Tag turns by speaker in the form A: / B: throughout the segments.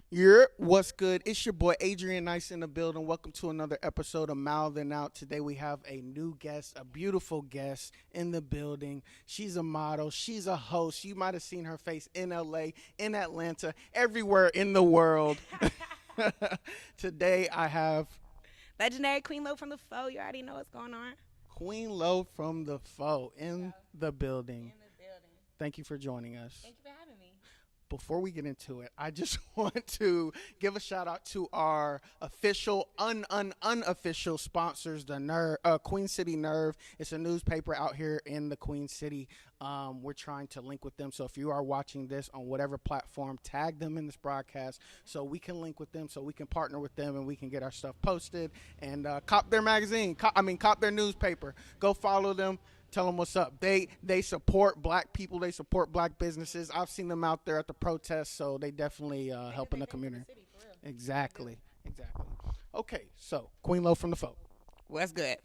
A: What's good? It's your boy Adrian Nyce in the building. Welcome to another episode of Mouthin Out. Today we have a new guest, a beautiful guest in the building. She's a model. She's a host. You might have seen her face in LA, in Atlanta, everywhere in the world. Today I have
B: Legendary Queen Lo from the Foe. You already know what's going on.
A: Queen Lo from the Foe in the building. Thank you for joining us.
B: Thank you for having me.
A: Before we get into it, I just want to give a shout out to our official, unofficial sponsors, the Queen City Nerve. It's a newspaper out here in the Queen City. We're trying to link with them. So if you are watching this on whatever platform, tag them in this broadcast so we can link with them, so we can partner with them and we can get our stuff posted and cop their magazine. Cop their newspaper. Go follow them. Tell them what's up. They support black people. They support black businesses. I've seen them out there at the protests, so they definitely helping the community. Exactly. Okay, so Queen Lo from the Foe.
B: What's good?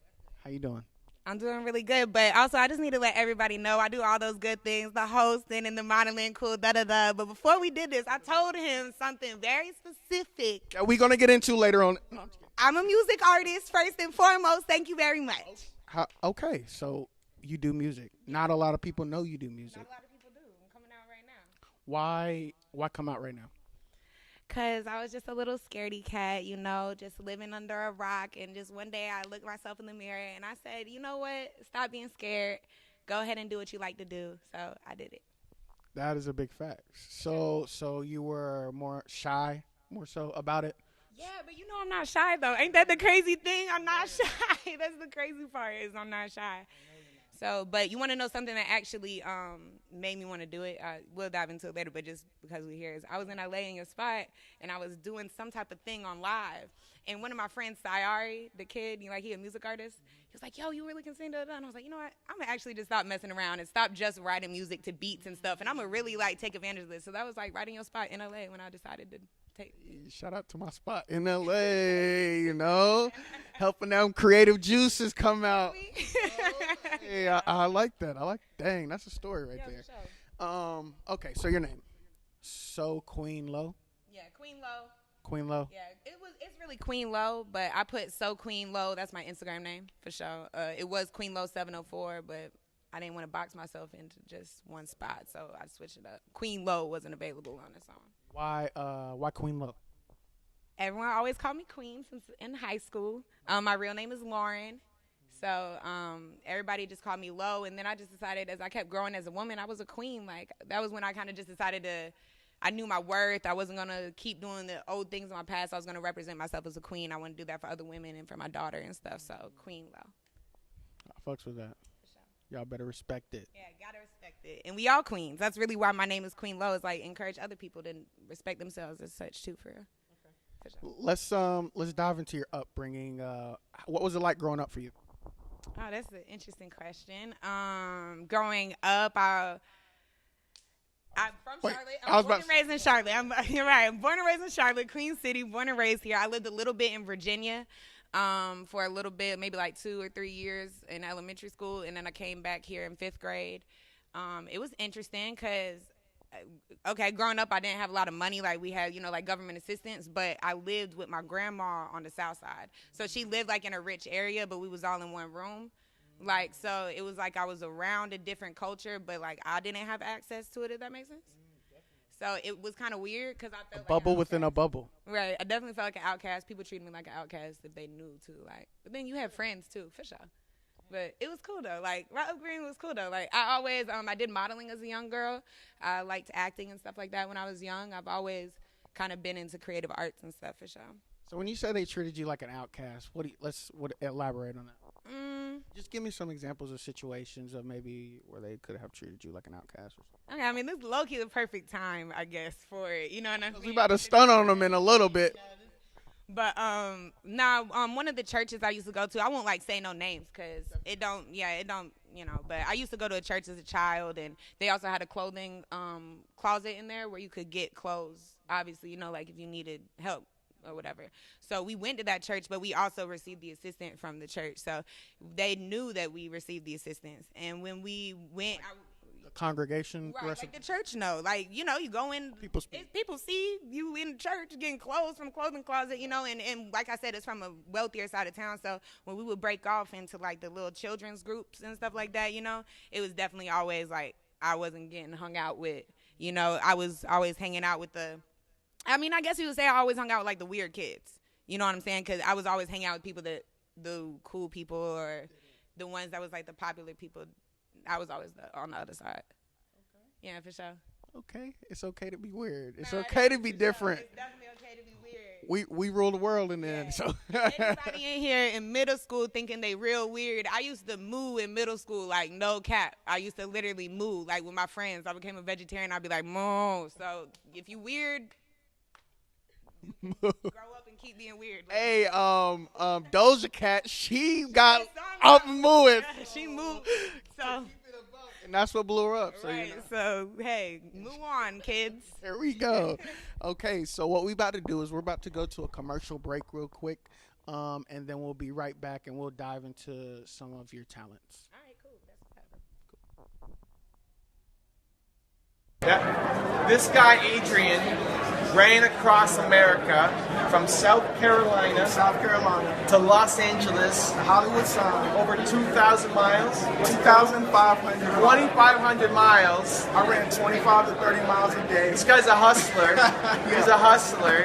A: How you doing?
B: I'm doing really good, but also I just need to let everybody know I do all those good things, the hosting and the modeling, cool, da-da-da. But before we did this, I told him something very specific.
A: Are we going to get into later on? No,
B: I'm a music artist, first and foremost. Thank you very much.
A: Okay, so you do music. Not a lot of people know you do music.
B: Not a lot of people do. I'm coming out right now.
A: Why come out right now?
B: Because I was just a little scaredy cat, just living under a rock. And just one day I looked myself in the mirror and I said, you know what? Stop being scared. Go ahead and do what you like to do. So I did it. That
A: is a big fact. So you were more shy, more so about it?
B: Yeah, but I'm not shy, though. Ain't that the crazy thing? I'm not shy. That's the crazy part is I'm not shy. So, but you want to know something that actually made me want to do it? We'll dive into it later, but just because we're here, I was in LA in your spot, and I was doing some type of thing on live. And one of my friends, Sayari, the kid, he a music artist, he was like, yo, you really can sing, da-da-da. And I was like, you know what? I'm going to actually just stop messing around and stop just writing music to beats and stuff. And I'm going to really, take advantage of this. So that was, writing your spot in LA when I decided to take.
A: Shout out to my spot in LA, helping them creative juices come out. Yeah, I like that. Dang, that's a story right there.
B: Sure.
A: Okay, so your name. So Queen Lo?
B: Yeah, Queen Lo.
A: Queen Lo?
B: Yeah, it's really Queen Lo, but I put So Queen Lo. That's my Instagram name for sure. It was Queen Lo 704, but I didn't want to box myself into just one spot, so I switched it up. Queen Lo wasn't available on the song.
A: Why Queen Lo?
B: Everyone always called me Queen since in high school. My real name is Lauren. So everybody just called me Lo, and then I just decided as I kept growing as a woman, I was a queen. That was when I kind of just decided I knew my worth. I wasn't going to keep doing the old things in my past. I was going to represent myself as a queen. I want to do that for other women and for my daughter and stuff. So Queen Lo.
A: I fucks with that. Y'all better respect it.
B: Yeah, gotta respect it. And we all queens. That's really why my name is Queen Lo. Is encourage other people to respect themselves as such too, for real.
A: Okay. For sure. Let's dive into your upbringing. What was it like growing up for you?
B: Oh, that's an interesting question. Growing up, I'm from Charlotte. I'm born and raised in Charlotte. You're right. I'm born and raised in Charlotte, Queen City. Born and raised here. I lived a little bit in Virginia. For a little bit, maybe 2 or 3 years in elementary school, and then I came back here in 5th grade. It was interesting because, growing up, I didn't have a lot of money. We had, government assistance, but I lived with my grandma on the south side. So she lived, in a rich area, but we was all in one room. So it was I was around a different culture, but, I didn't have access to it, if that makes sense. So it was kind of weird because I felt
A: a bubble within a bubble.
B: Right. I definitely felt like an outcast. People treated me like an outcast if they knew too. But then you had friends too, for sure. But it was cool though. My upbringing was cool though. I always I did modeling as a young girl. I liked acting and stuff like that when I was young. I've always kind of been into creative arts and stuff for sure.
A: So when you say they treated you like an outcast, let's elaborate on that. Just give me some examples of situations of maybe where they could have treated you like an outcast or something.
B: Okay, this is low-key the perfect time, I guess, for it. You know what I mean?
A: We about to stun on them in a little bit.
B: But one of the churches I used to go to, I won't say no names because it don't, but I used to go to a church as a child, and they also had a clothing closet in there where you could get clothes, obviously, if you needed help or whatever. So we went to that church, but we also received the assistant from the church. So they knew that we received the assistance. And when we went...
A: congregation?
B: Right, like the church know. Like, you know, you go in,
A: People
B: see you in the church getting clothes from the clothing closet, you know, and like I said, it's from a wealthier side of town. So when we would break off into like the little children's groups and stuff like that, you know, it was definitely always like I wasn't getting hung out with, you know, I was always hanging out with I guess you would say I always hung out with like the weird kids. You know what I'm saying? Because I was always hanging out with people the cool people or the ones that was like the popular people. I was always on the other side. Okay. Yeah, for sure.
A: Okay, it's okay to be weird. It's okay to be different.
B: It's definitely okay to be weird.
A: We rule the world in the end. So
B: anybody in here in middle school thinking they real weird. I used to moo in middle school, like no cap. I used to literally moo, like with my friends. I became a vegetarian. I'd be like moo. So if you weird, grow up and keep being weird.
A: Hey, Doja Cat, she got up and moving.
B: She moved. So.
A: And that's what blew her up. So,
B: right. So, hey, move on, kids.
A: There we go. Okay, so what we about to do is we're about to go to a commercial break real quick, and then we'll be right back, and we'll dive into some of your talents.
B: All right, cool.
C: Yeah. This guy, Adrian, ran across America from South Carolina to Los Angeles,
D: the Hollywood sign,
C: over 2,000 miles,
D: 2,500
C: miles.
D: I ran 25 to 30 miles a day.
C: This guy's a hustler. He's a hustler.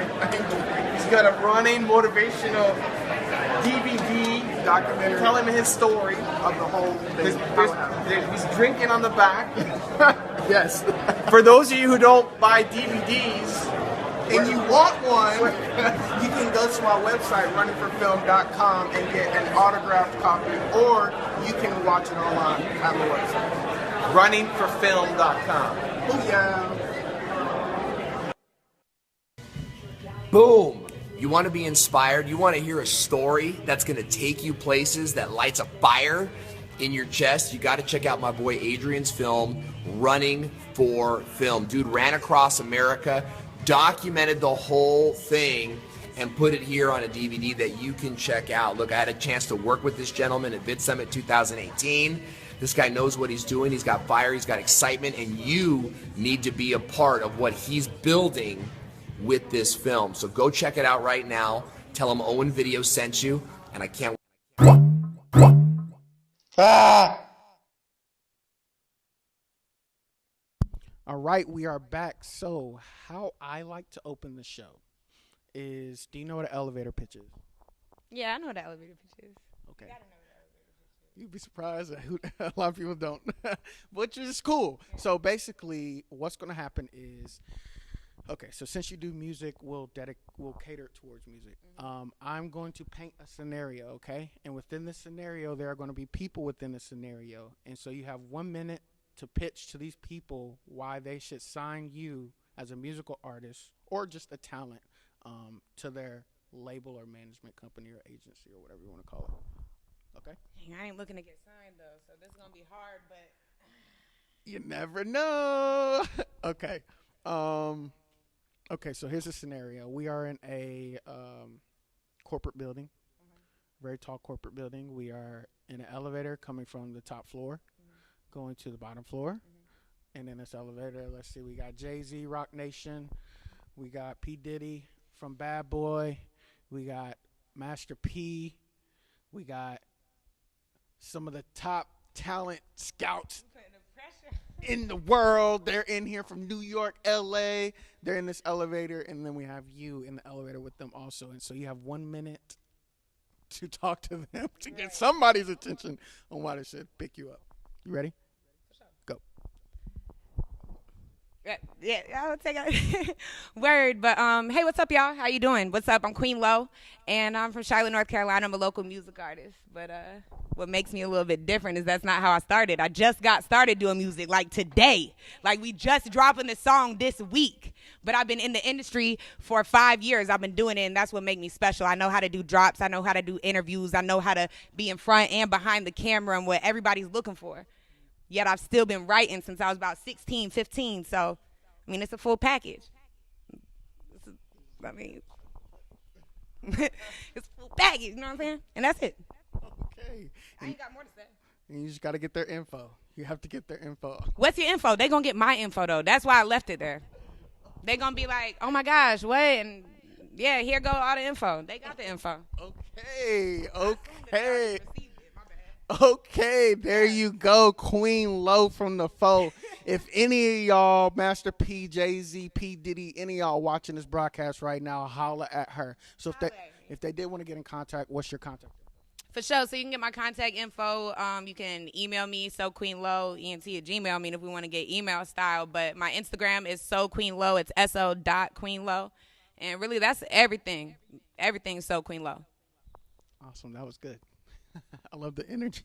C: He's got a running motivational DVD
D: documentary
C: telling his story
D: of the whole thing.
C: He's drinking on the back.
D: Yes.
C: For those of you who don't buy DVDs,
D: and you want one, you can go to my website, runningforfilm.com, and get an autographed copy, or you can watch it online at my website.
C: runningforfilm.com.
D: Oh, yeah.
E: Boom! You want to be inspired? You want to hear a story that's going to take you places, that lights a fire in your chest? You got to check out my boy Adrian's film, Running for Film. Dude ran across America, documented the whole thing, and put it here on a DVD that you can check out. Look, I had a chance to work with this gentleman at Vid Summit 2018. This guy knows what he's doing. He's got fire, he's got excitement, and you need to be a part of what he's building with this film. So go check it out right now. Tell him Owen Video sent you, and I can't.
A: All right, we are back. So how I like to open the show is, do you know what an elevator pitch is?
B: Yeah, I know what the elevator pitch is.
A: Okay. You'd be surprised that a lot of people don't, which is cool. Yeah. So basically what's going to happen is, okay, so since you do music, we'll cater towards music. Mm-hmm. I'm going to paint a scenario, okay? And within the scenario, there are going to be people within the scenario. And so you have 1 minute to pitch to these people why they should sign you as a musical artist or just a talent to their label or management company or agency or whatever you want to call it. Okay?
B: I ain't looking to get signed, though, so this is going to be hard, but...
A: You never know. Okay. Okay, so here's a scenario. We are in a corporate building, very tall corporate building. We are in an elevator coming from the top floor, going to the bottom floor. And in this elevator, let's see, we got Jay-Z, Rock Nation. We got P. Diddy from Bad Boy. We got Master P. We got some of the top talent scouts in the world. They're in here from New York, LA. They're in this elevator, and then we have you in the elevator with them also. And so you have 1 minute to talk to them to get somebody's attention on why they should pick you up. You ready? Go.
B: Yeah, I'll take a word. But hey, what's up, y'all? How you doing? What's up? I'm Queen Lo, and I'm from Charlotte, North Carolina. I'm a local music artist. But what makes me a little bit different is that's not how I started. I just got started doing music like today. Like we just dropping the song this week. But I've been in the industry for 5 years. I've been doing it, and that's what makes me special. I know how to do drops. I know how to do interviews. I know how to be in front and behind the camera and what everybody's looking for. Yet I've still been writing since I was about 16, 15. So, I mean, it's a full package. It's a full package, you know what I'm saying? And that's it.
A: Okay.
B: I ain't got more to say.
A: And you just got to get their info. You have to get their info.
B: What's your info? They gonna get my info though. That's why I left it there. They gonna be like, oh my gosh, what? And yeah, here go all the info. They got the info.
A: Okay, there you go, Queen Lo from the Foe. If any of y'all, Master P, Jay-Z, P. Diddy, any of y'all watching this broadcast right now, holla at her. So if they did want to get in contact, what's your contact?
B: For sure. So you can get my contact info. You can email me, SoQueenLo, ENT@gmail. I mean, if we want to get email style. But my Instagram is SoQueenLo. It's SO.QueenLo. And really, that's everything. Everything's SoQueenLo.
A: Awesome. That was good. I love the energy.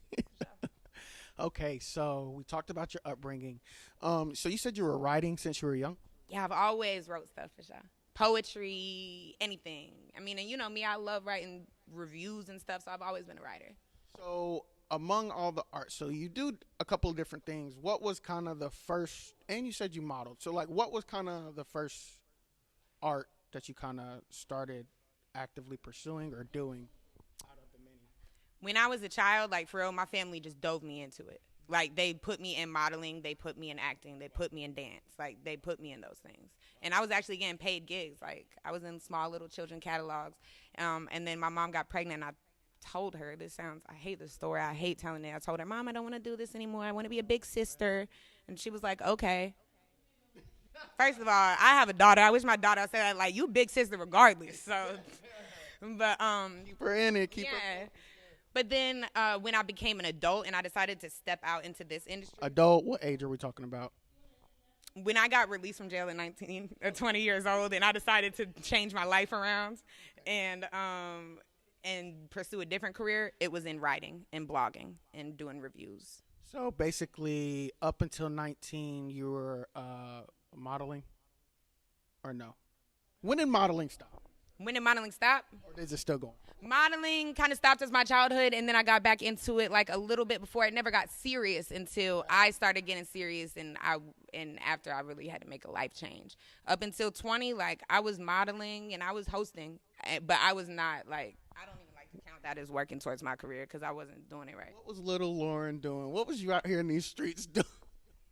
A: Okay, so we talked about your upbringing. So you said you were writing since you were young?
B: Yeah, I've always wrote stuff for sure. Poetry, anything. I mean, and you know me, I love writing reviews and stuff, so I've always been a writer.
A: So among all the art, so you do a couple of different things. What was kind of the first, and you said you modeled, so like what was kind of the first art that you kind of started actively pursuing or doing out of the many?
B: When I was a child, like for real, my family just dove me into it. Like they put me in modeling, they put me in acting, they put me in dance. Like they put me in those things. And I was actually getting paid gigs. Like I was in small little children catalogs. And then my mom got pregnant and I told her, I hate this story, I hate telling it. I told her, Mom, I don't want to do this anymore. I want to be a big sister. And she was like, okay. First of all, I have a daughter. I wish my daughter said that, like, you big sister regardless. So, but
A: keep her in it. Keep her.
B: But then when I became an adult and I decided to step out into this industry.
A: Adult, what age are we talking about?
B: When I got released from jail at 20 years old, and I decided to change my life around and pursue a different career, it was in writing and blogging and doing reviews.
A: So basically, up until 19, you were modeling, or no? When did modeling stop?
B: When did modeling stop?
A: Or is it still going?
B: Modeling kind of stopped as my childhood, and then I got back into it like a little bit before. It never got serious until I started getting serious, and after I really had to make a life change. Up until 20, like I was modeling and I was hosting, but I was not like, I don't even like to count that as working towards my career because I wasn't doing it right.
A: What was little Lauren doing? What was you out here in these streets doing?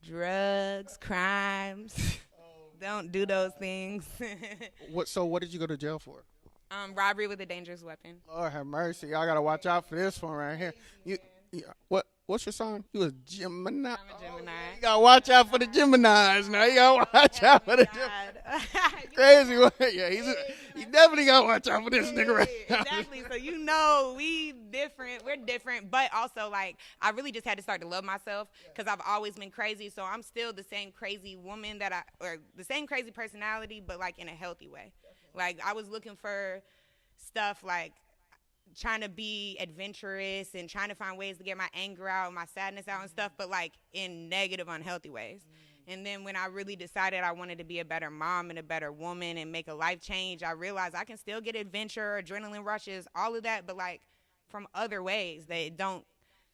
B: Drugs, crimes. Don't do those things.
A: So what did you go to jail for?
B: Robbery with a dangerous weapon.
A: Lord have mercy. Y'all got to watch out for this one right here. What's your sign? You a Gemini.
B: I'm a Gemini.
A: You got to watch out for the Geminis now. You got to watch out for the Geminis. Crazy one. Yeah, he definitely got to watch out for this nigga right now.
B: Exactly. So you know we're different. But also, like, I really just had to start to love myself because I've always been crazy. So I'm still the same crazy woman or the same crazy personality, but, like, in a healthy way. Like, I was looking for stuff like trying to be adventurous and trying to find ways to get my anger out, my sadness out and stuff, but, like, in negative, unhealthy ways. And then when I really decided I wanted to be a better mom and a better woman and make a life change, I realized I can still get adventure, adrenaline rushes, all of that, but, like, from other ways that don't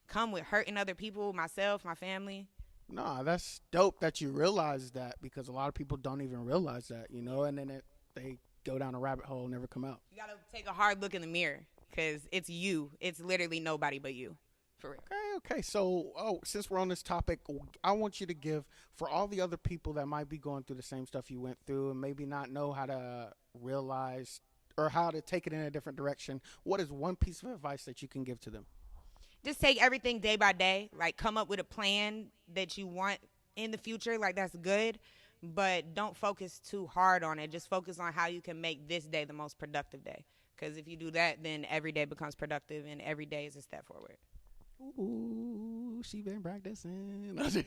B: come with hurting other people, myself, my family.
A: No, that's dope that you realize that because a lot of people don't even realize that, you know, and then they go down a rabbit hole and never come out.
B: You got to take a hard look in the mirror because it's you. It's literally nobody but you. For real.
A: Okay. So, since we're on this topic, I want you to give, for all the other people that might be going through the same stuff you went through and maybe not know how to realize or how to take it in a different direction, what is one piece of advice that you can give to them?
B: Just take everything day by day. Like, come up with a plan that you want in the future. Like, that's good. But don't focus too hard on it. Just focus on how you can make this day the most productive day. Because if you do that, then every day becomes productive, and every day is a step forward.
A: Ooh, she been practicing.
B: I've been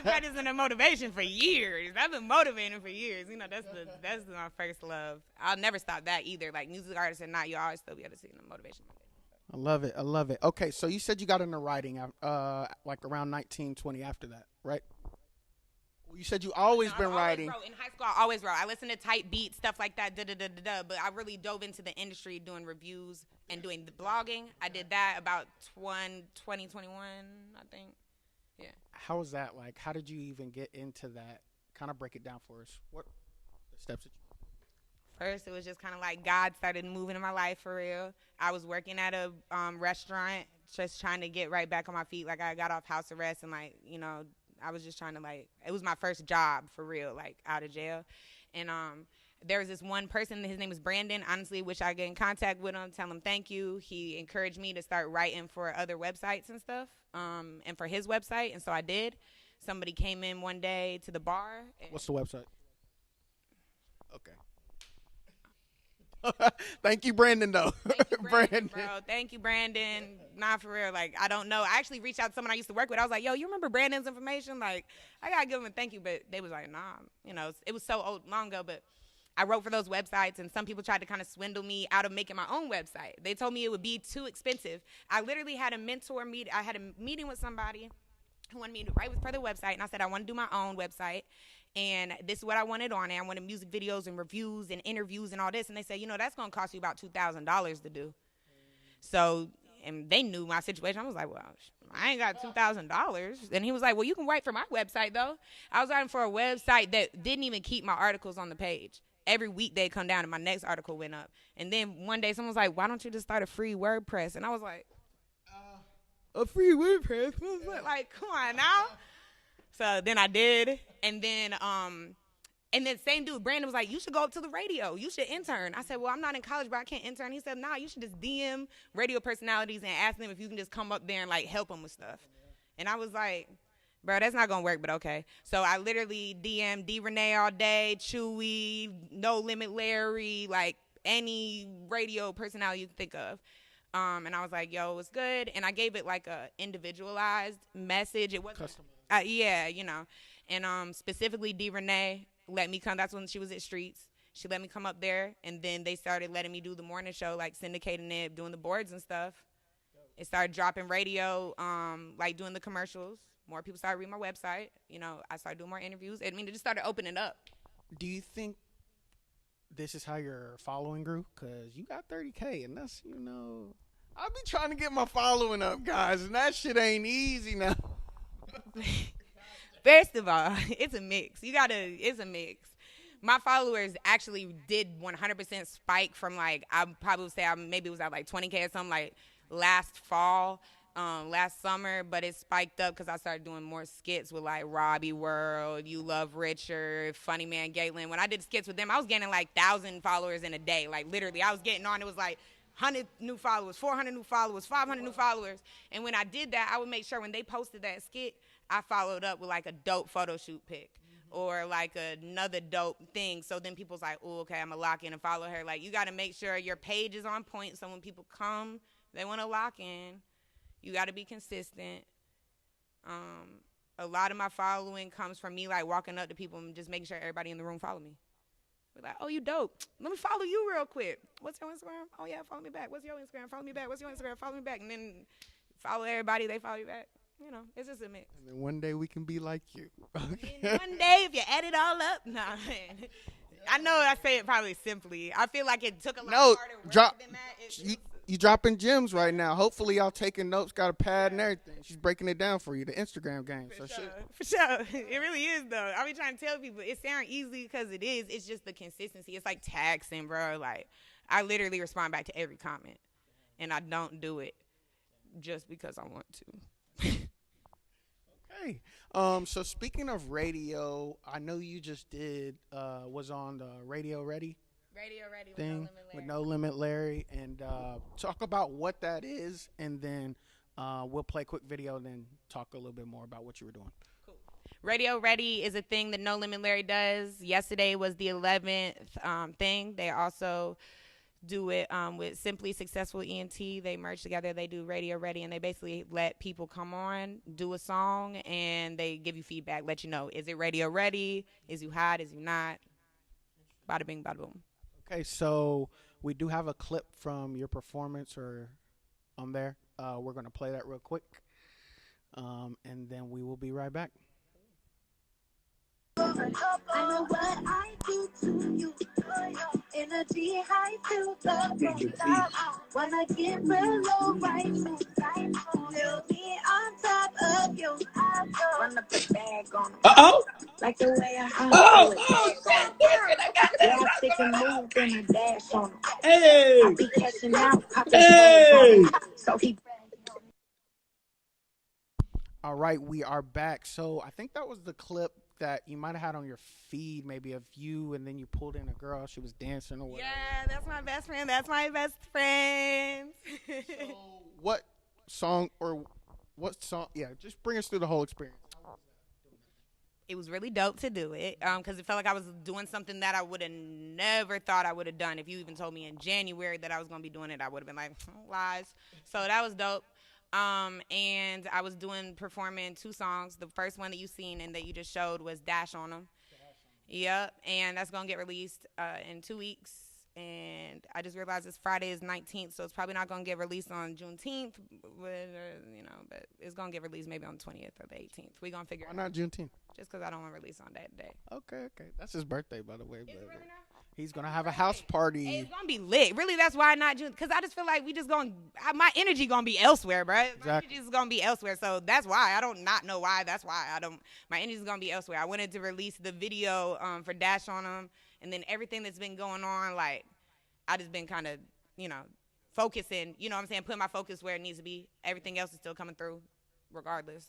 B: practicing a motivation for years. I've been motivating for years. You know, that's my first love. I'll never stop that either. Like, music artists or not, you'll always still be able to see the motivation.
A: I love it. Okay, so you said you got into writing like around 19, 20 after that, right? You said you always been writing.
B: In high school, I always wrote. I listened to type beats, stuff like that, but I really dove into the industry doing reviews and doing the blogging. I did that about 2021, I think. Yeah.
A: How was that like? How did you even get into that? Kind of break it down for us. What the steps that you...
B: First, it was just kind of like God started moving in my life for real. I was working at a restaurant just trying to get right back on my feet. Like, I got off house arrest and, like, you know, I was just trying to, like, it was my first job for real, like, out of jail. And there was this one person, his name was Brandon. Honestly, wish I get in contact with him, tell him thank you. He encouraged me to start writing for other websites and stuff, and for his website, and so I did. Somebody came in one day to the bar.
A: What's the website? Okay. Thank you, Brandon, though.
B: Thank you, Brandon, bro. Thank you, Brandon. Nah, for real. Like, I don't know. I actually reached out to someone I used to work with. I was like, yo, you remember Brandon's information? Like, I got to give him a thank you. But they was like, nah. You know, it was so long ago. But I wrote for those websites, and some people tried to kind of swindle me out of making my own website. They told me it would be too expensive. I literally had a mentor meet. I had a meeting with somebody who wanted me to write for the website. And I said, I want to do my own website. And this is what I wanted on it. I wanted music videos and reviews and interviews and all this. And they said, you know, that's going to cost you about $2,000 to do. So, and they knew my situation. I was like, well, I ain't got $2,000. And he was like, well, you can write for my website, though. I was writing for a website that didn't even keep my articles on the page. Every week they'd come down and my next article went up. And then one day someone was like, why don't you just start a free WordPress? And I was like, a free WordPress? Like, come on now. So then I did, and then same dude, Brandon, was like, you should go up to the radio. You should intern. I said, well, I'm not in college, but I can't intern. He said, nah, you should just DM radio personalities and ask them if you can just come up there and, like, help them with stuff. And I was like, bro, that's not going to work, but okay. So I literally DM'd D. Renee all day, Chewy, No Limit Larry, like any radio personality you can think of. And I was like, yo, it was good. And I gave it, like, a individualized message. It wasn't custom. Yeah, you know, and specifically D. Renee let me come. That's when she was at Streets. She let me come up there, and then they started letting me do the morning show, like syndicating it, doing the boards and stuff. It started dropping radio, like doing the commercials. More people started reading my website. You know, I started doing more interviews. I mean, it just started opening up.
A: Do you think this is how your following grew? Because you got 30K, and that's, you know, I be trying to get my following up, guys, and that shit ain't easy now.
B: First of all, it's a mix. It's a mix. My followers actually did 100% spike from, like, I probably would say maybe it was at like 20K or something, like last fall, last summer, but it spiked up because I started doing more skits with, like, Robbie World, You Love Richard, Funny Man Galen. When I did skits with them, I was getting like 1,000 followers in a day. Like, literally, I was getting on, it was like 100 new followers, 400 new followers, 500 new followers. And when I did that, I would make sure when they posted that skit, I followed up with, like, a dope photo shoot pic or, like, another dope thing. So then people's like, oh, okay, I'm going to lock in and follow her. Like, you got to make sure your page is on point so when people come, they want to lock in. You got to be consistent. A lot of my following comes from me, like, walking up to people and just making sure everybody in the room follow me. We're like, oh, you dope. Let me follow you real quick. What's your Instagram? Oh, yeah, follow me back. What's your Instagram? Follow me back. What's your Instagram? Follow me back. And then follow everybody. They follow you back. You know, it's just a mix.
A: And then one day we can be like you.
B: Okay. One day, if you add it all up, nah, man. I know I say it probably simply. I feel like it took a lot harder work than that.
A: You dropping gems right now. Hopefully y'all taking notes, got a pad and everything. She's breaking it down for you, the Instagram game.
B: For sure. It really is, though. I be trying to tell people it sounds easy because it is. It's just the consistency. It's like taxing, bro. Like, I literally respond back to every comment, and I don't do it just because I want to.
A: Okay. So speaking of radio, I know you just was on the Radio Ready thing with No Limit Larry, and talk about what that is, and then we'll play a quick video and then talk a little bit more about what you were doing.
B: Cool. Radio Ready is a thing that No Limit Larry does. Yesterday was the 11th thing. They also do it with Simply Successful ENT. They merge together. They do Radio Ready, and they basically let people come on, do a song, and they give you feedback, let you know, is it radio ready? Is you hot? Is you not? Bada bing, bada boom.
A: Okay, so we do have a clip from your performance or on there. We're going to play that real quick, and then we will be right back.
F: I know what I do to you. Energy high to the top. Wanna get below right to right. Feel me on top of you. Wanna put bag on. Like the way I handle it. Yeah, I stick and move and a dash on him. I be catching out, popping on. So he
A: All right, we are back. So I think that was the clip that you might have had on your feed, maybe of you, and then you pulled in a girl. She was dancing or whatever.
B: Yeah, that's my best friend. That's my best friend.
A: So what song? Yeah, just bring us through the whole experience.
B: It was really dope to do it because it felt like I was doing something that I would have never thought I would have done. If you even told me in January that I was going to be doing it, I would have been like, lies. So that was dope. And I was performing 2 songs. The first one that you seen and that you just showed was Dash on Them. Yep. And that's going to get released in 2 weeks. And I just realized this Friday is 19th, so it's probably not going to get released on Juneteenth, but it's going to get released maybe on the 20th or the 18th. We're going to figure it out.
A: Why not Juneteenth?
B: Just because I don't want to release on that day.
A: Okay. That's his birthday, by the way.
B: Is it really now?
A: He's going to have a house party.
B: Hey, it's going to be lit. Really, that's why not June. Because I just feel like we just going to, my energy going to be elsewhere, bro.
A: Exactly.
B: My energy is going to be elsewhere. So that's why. I don't not know why. That's why my energy is going to be elsewhere. I wanted to release the video for Dash on Them. And then everything that's been going on, like, I just been kind of, focusing, what I'm saying, putting my focus where it needs to be. Everything else is still coming through regardless,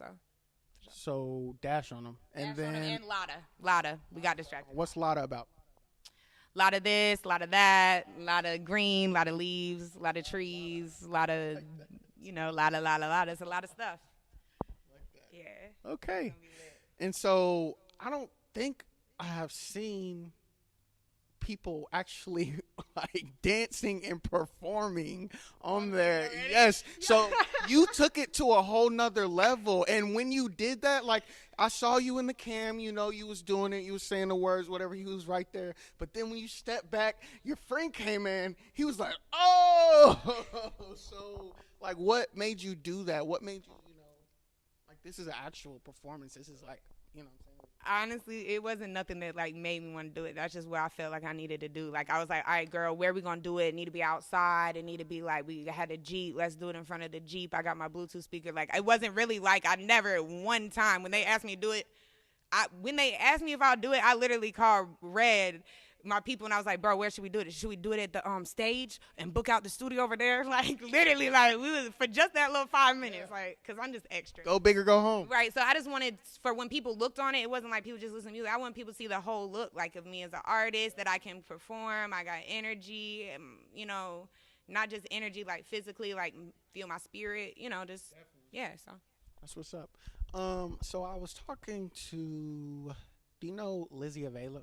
A: So Dash on Them. And
B: Dash
A: then.
B: on 'em and Lotta. We got distracted.
A: What's Lotta about?
B: A lot of this, a lot of that, a lot of green, a lot of leaves, a lot of trees, a lot of, lot. It's a lot of stuff. Yeah.
A: Okay. And so I don't think I have seen people actually like dancing and performing on there. Yes. So you took it to a whole nother level. And when you did that, like I saw you in the cam, you was doing it. You was saying the words, whatever. He was right there. But then when you stepped back, your friend came in. He was like, oh. So like what made you do that? What made you, like this is an actual performance. This is like, what I'm saying?
B: Honestly, it wasn't nothing that like made me want to do it. That's just what I felt like I needed to do. Like I was like, all right, girl, where we gonna do it? It need to be outside. It need to be like we had a Jeep. Let's do it in front of the Jeep. I got my Bluetooth speaker. Like it wasn't really like I never one time when they asked me to do it. When they asked me if I'll do it, I literally called Red, my people, and I was like, bro, where should we do it? Should we do it at the stage and book out the studio over there? Like literally, like we was for just that little 5 minutes, like because I'm just extra.
A: Go big or go home.
B: Right. So I just wanted for when people looked on it, it wasn't like people just listen to music. I want people to see the whole look, like of me as an artist, that I can perform. I got energy, not just energy like physically, like feel my spirit. Just yeah. So
A: that's what's up. So I was talking to. Do you know Lizzie Aveo?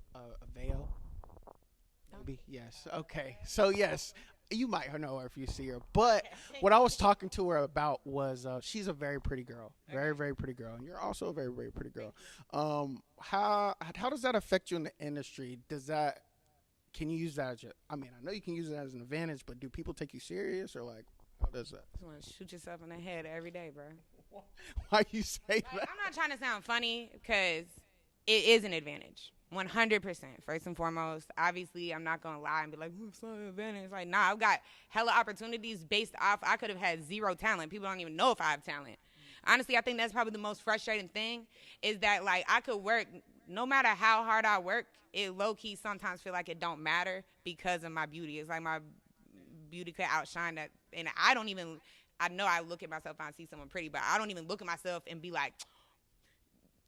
A: Maybe. Yes. Okay. So yes, you might know her if you see her. But what I was talking to her about was she's a very pretty girl, very very pretty girl, and you're also a very very pretty girl. How does that affect you in the industry? Can you use that as I know you can use it as an advantage, but do people take you serious or like how does that?
B: You want to shoot yourself in the head every day, bro.
A: Why you say that?
B: I'm not trying to sound funny because it is an advantage. 100%, first and foremost. Obviously, I'm not going to lie and be like, it's not an advantage. Like, nah, I've got hella opportunities based off. I could have had zero talent. People don't even know if I have talent. Honestly, I think that's probably the most frustrating thing is that, like, I could work, no matter how hard I work, it low-key sometimes feel like it don't matter because of my beauty. It's like my beauty could outshine that. And I know I look at myself and I see someone pretty, but I don't even look at myself and be like,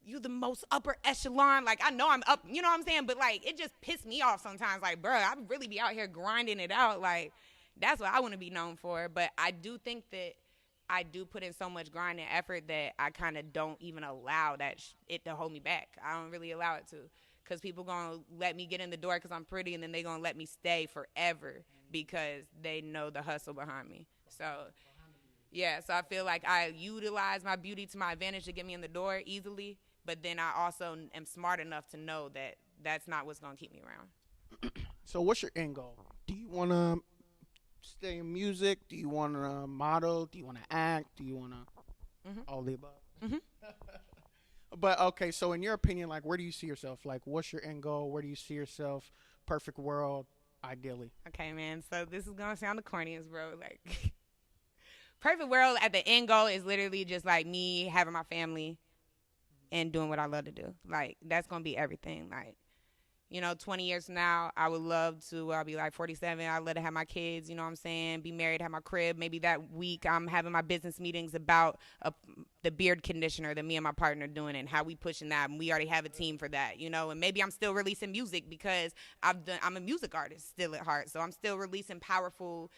B: you the most upper echelon. Like, I know I'm up, you know what I'm saying? But, like, it just pissed me off sometimes. Like, bro, I really be out here grinding it out. Like, that's what I want to be known for. But I do think that I do put in so much grind and effort that I kind of don't even allow it to hold me back. I don't really allow it to. Because people going to let me get in the door because I'm pretty, and then they going to let me stay forever because they know the hustle behind me. So, yeah, so I feel like I utilize my beauty to my advantage to get me in the door easily. But then I also am smart enough to know that that's not what's going to keep me around.
A: So what's your end goal? Do you want to stay in music? Do you want to model? Do you want to act? Do you want to all the above?
B: Mm-hmm.
A: But, okay, so in your opinion, like, where do you see yourself? Like, what's your end goal? Where do you see yourself? Perfect world, ideally.
B: Okay, man. So this is going to sound the corniest, bro. Like, perfect world at the end goal is literally just, like, me having my family and doing what I love to do. Like, that's going to be everything. Like, 20 years from now, I would love to, I'll be like 47. I'd love to have my kids, you know what I'm saying? Be married, have my crib. Maybe that week I'm having my business meetings about the beard conditioner that me and my partner are doing and how we pushing that. And we already have a team for that, And maybe I'm still releasing music because I'm a music artist still at heart. So I'm still releasing powerful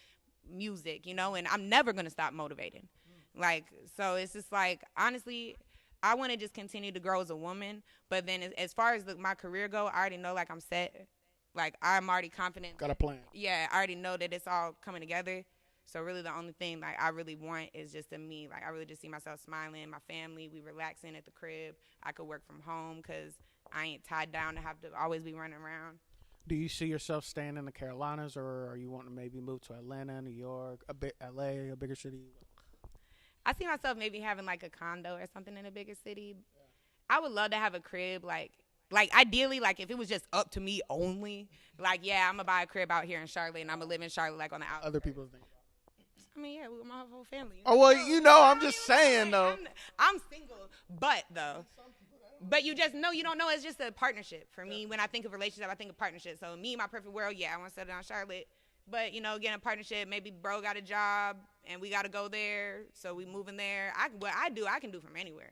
B: music, and I'm never going to stop motivating. So it's just honestly, I want to just continue to grow as a woman, but then as far as my career go, I already know I'm set. I'm already confident.
A: Got a plan.
B: Yeah, I already know that it's all coming together. So really the only thing I really want is just me. I really just see myself smiling, my family, we relaxing at the crib. I could work from home because I ain't tied down to have to always be running around.
A: Do you see yourself staying in the Carolinas, or are you wanting to maybe move to Atlanta, New York, LA, a bigger city?
B: I see myself maybe having a condo or something in a bigger city. Yeah. I would love to have a crib, ideally, if it was just up to me only. I'm gonna buy a crib out here in Charlotte, and I'm gonna live in Charlotte, on the outside.
A: Other people think.
B: I mean, yeah, with my whole family.
A: Oh well, I'm just saying though.
B: I'm single, but you just know you don't know. It's just a partnership for me. When I think of relationship, I think of partnership. So me, my perfect world, I want to settle down Charlotte. But, getting a partnership, maybe bro got a job, and we got to go there, so we moving there. What I can do from anywhere.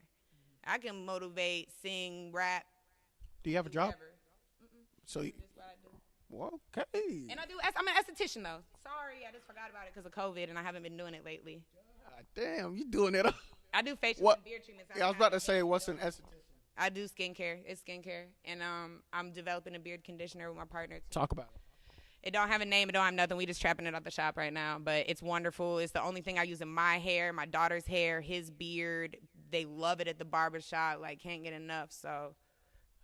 B: I can motivate, sing, rap.
A: Do you have a job? So
B: that's what I do.
A: Well, okay.
B: And I'm an esthetician, though. Sorry, I just forgot about it because of COVID, and I haven't been doing it lately.
A: God damn, you doing it.
B: I do facial and beard treatments.
A: Yeah, I was about to say, what's an esthetician?
B: I do skincare. It's skincare. And I'm developing a beard conditioner with my partner.
A: Talk about it.
B: It don't have a name. It don't have nothing. We just trapping it out the shop right now. But it's wonderful. It's the only thing I use in my hair, my daughter's hair, his beard. They love it at the barbershop. Can't get enough. So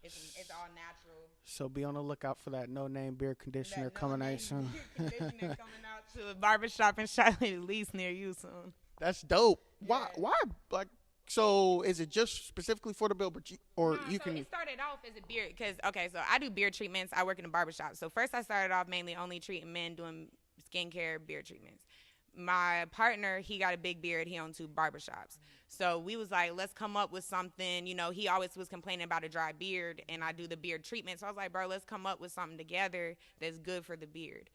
B: it's all natural.
A: So be on the lookout for that no-name beard conditioner coming out soon.
B: Conditioner coming out to a barbershop in Charlotte, at least near you soon.
A: That's dope.
B: Yeah.
A: Why? So is it just specifically for the bill,
B: It started off as a beard because, so I do beard treatments. I work in a barbershop. So first I started off mainly only treating men, doing skincare, beard treatments. My partner, he got a big beard. He owned 2 barbershops. So we was like, let's come up with something. He always was complaining about a dry beard, and I do the beard treatment. So I was like, bro, let's come up with something together that's good for the beard.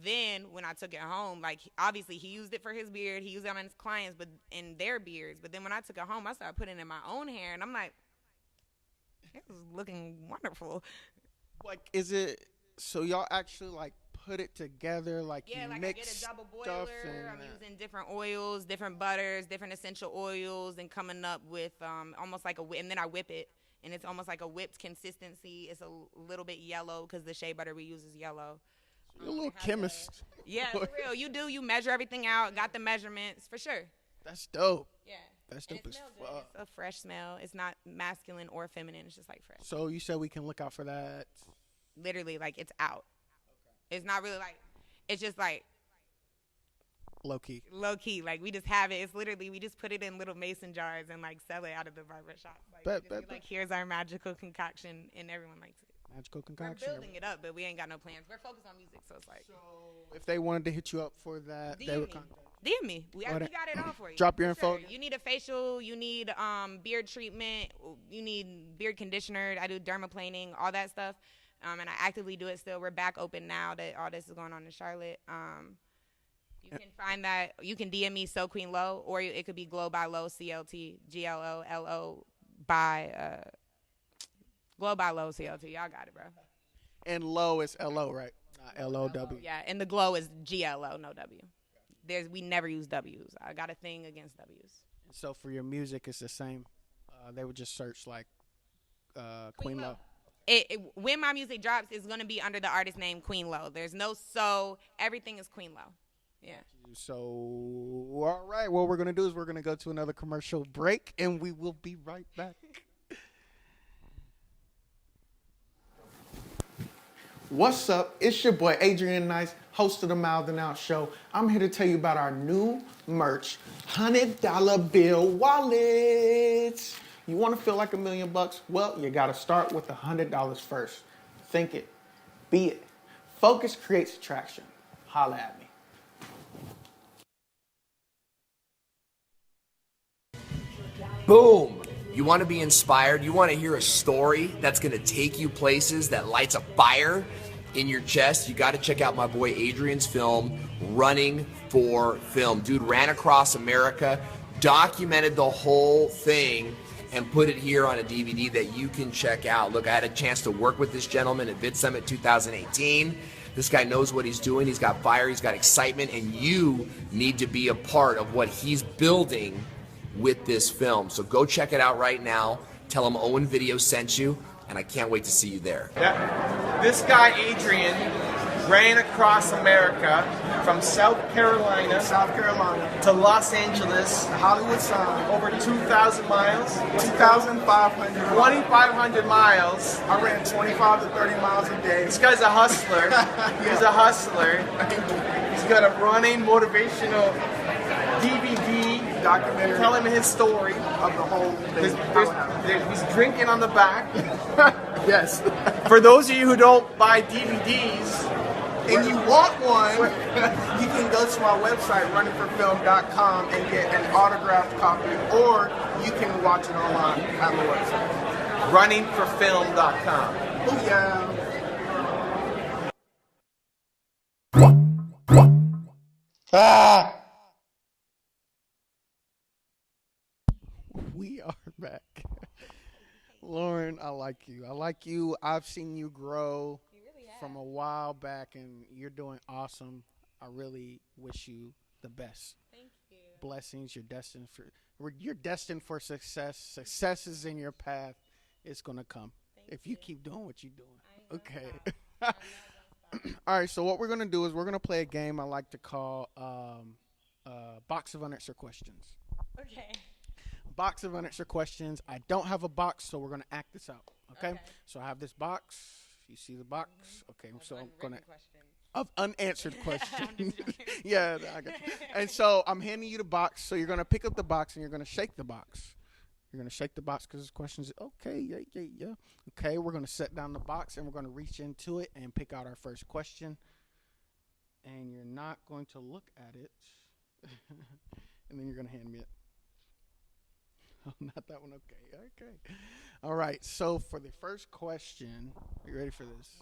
B: Then when I took it home, obviously he used it for his beard, he used it on his clients, but in their beards. But then when I took it home, I started putting it in my own hair, and I'm like, it was looking wonderful.
A: Is it so y'all actually put it together?
B: Yeah,
A: you
B: I
A: mix
B: get a double
A: stuff
B: boiler. I'm using different oils, different butters, different essential oils, and coming up with almost and then I whip it, and it's almost like a whipped consistency. It's a little bit yellow because the shea butter we use is yellow.
A: You're a little chemist.
B: Yeah, for real. You measure everything out, got the measurements, for sure.
A: That's dope.
B: Yeah.
A: That's dope as fuck.
B: It's a fresh smell. It's not masculine or feminine. It's just fresh.
A: So you said we can look out for that?
B: Literally, it's out. Okay. It's not really it's just
A: low key.
B: Low key. We just have it. It's literally, we just put it in little mason jars and sell it out of the barbershop. Here's our magical concoction, and everyone likes it.
A: Magical concoction.
B: We're building it up, but we ain't got no plans. We're focused on music, so it's
A: So if they wanted to hit you up for that, they would contact.
B: DM me. We got it all for you.
A: Drop your info.
B: Sure. You need a facial. You need beard treatment. You need beard conditioner. I do dermaplaning, all that stuff. And I actively do it still. We're back open now that all this is going on in Charlotte. You can find that. You can DM me So Queen Low, or it could be Glow by Low, CLT, GLOLO by Glow by Low, CLT. Y'all got it, bro.
A: And Low is LO, right? Not LOW.
B: Yeah, and the Glow is GLO, no W. We never use W's. I got a thing against W's.
A: So for your music, it's the same. They would just search Queen Low.
B: When my music drops, it's gonna be under the artist name Queen Low. There's no so. Everything is Queen Low. Yeah.
A: So all right, what we're gonna do is we're gonna go to another commercial break, and we will be right back. What's up? It's your boy Adrian Nyce, host of the Mouthin Out show. I'm here to tell you about our new merch, $100 bill wallets. You want to feel like $1 million? Well, you got to start with $100 first. Think it, be it. Focus creates attraction. Holla at me.
E: Boom. You want to be inspired? You want to hear a story that's going to take you places, that lights a fire in your chest? You got to check out my boy Adrian's film, Running for Film. Dude ran across America, documented the whole thing, and put it here on a DVD that you can check out. Look, I had a chance to work with this gentleman at Vid Summit 2018. This guy knows what he's doing. He's got fire, he's got excitement, and you need to be a part of what he's building with this film. So go check it out right now. Tell him Owen Video sent you, and I can't wait to see you there.
C: Yeah. This guy, Adrian, ran across America from South Carolina to Los Angeles,
D: Hollywood sign.
C: over 2,000 miles,
D: 2,500.
C: 2,500 miles.
D: I ran 25 to 30 miles a day.
C: This guy's a hustler. He's a hustler. He's got a running motivational DVD
D: Documentary
C: telling him his story.
D: of the whole thing.
C: He's drinking on the back.
D: Yes.
C: For those of you who don't buy DVDs,
D: And you want one, you can go to our website, runningforfilm.com, and get an autographed copy, or you can watch it online on the website.
C: runningforfilm.com.
D: Booyah!
A: We are back. Lauren, I like you. I like you. I've seen you grow from a while back, and you're doing awesome. I really wish you the best.
B: Thank you.
A: Blessings. You're destined for success. Success is in your path. It's gonna come if you keep doing what you're doing. Okay. All right. So what we're gonna do is we're gonna play a game I like to call box of unanswered questions.
B: Okay.
A: Box of unanswered questions. I don't have a box, so we're gonna act this out. Okay. So I have this box. You see the box? Okay. So I'm gonna of unanswered questions. Yeah, I got you. And so I'm handing you the box. So you're gonna pick up the box and you're gonna shake the box. You're gonna shake the box because this question is okay. Yeah. Okay. We're gonna set down the box and we're gonna reach into it and pick out our first question. And you're not going to look at it, and then you're gonna hand me it. Oh, not that one. Okay. All right. So for the first question, are you ready for this?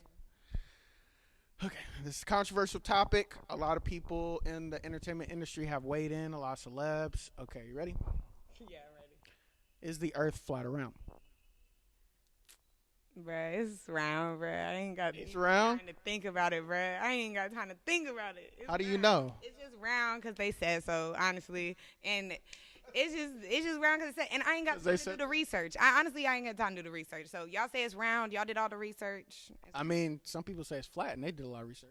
A: Okay. This is a controversial topic. A lot of people in the entertainment industry have weighed in. A lot of celebs. Okay. You ready?
B: Yeah, I'm ready.
A: Is the Earth flat or round?
B: Bruh, it's round, bruh. I ain't got
A: It's round?
B: time to think about it, bruh. I ain't got time to think about it. It's
A: How do you
B: round.
A: know?
B: It's just round because they said so, honestly. And it's just round because it said, and I ain't got
A: 'Cause they
B: time to
A: said-
B: do the research. I ain't got time to do the research. So y'all say it's round. Y'all did all the research.
A: I mean, some people say it's flat, and they did a lot of research.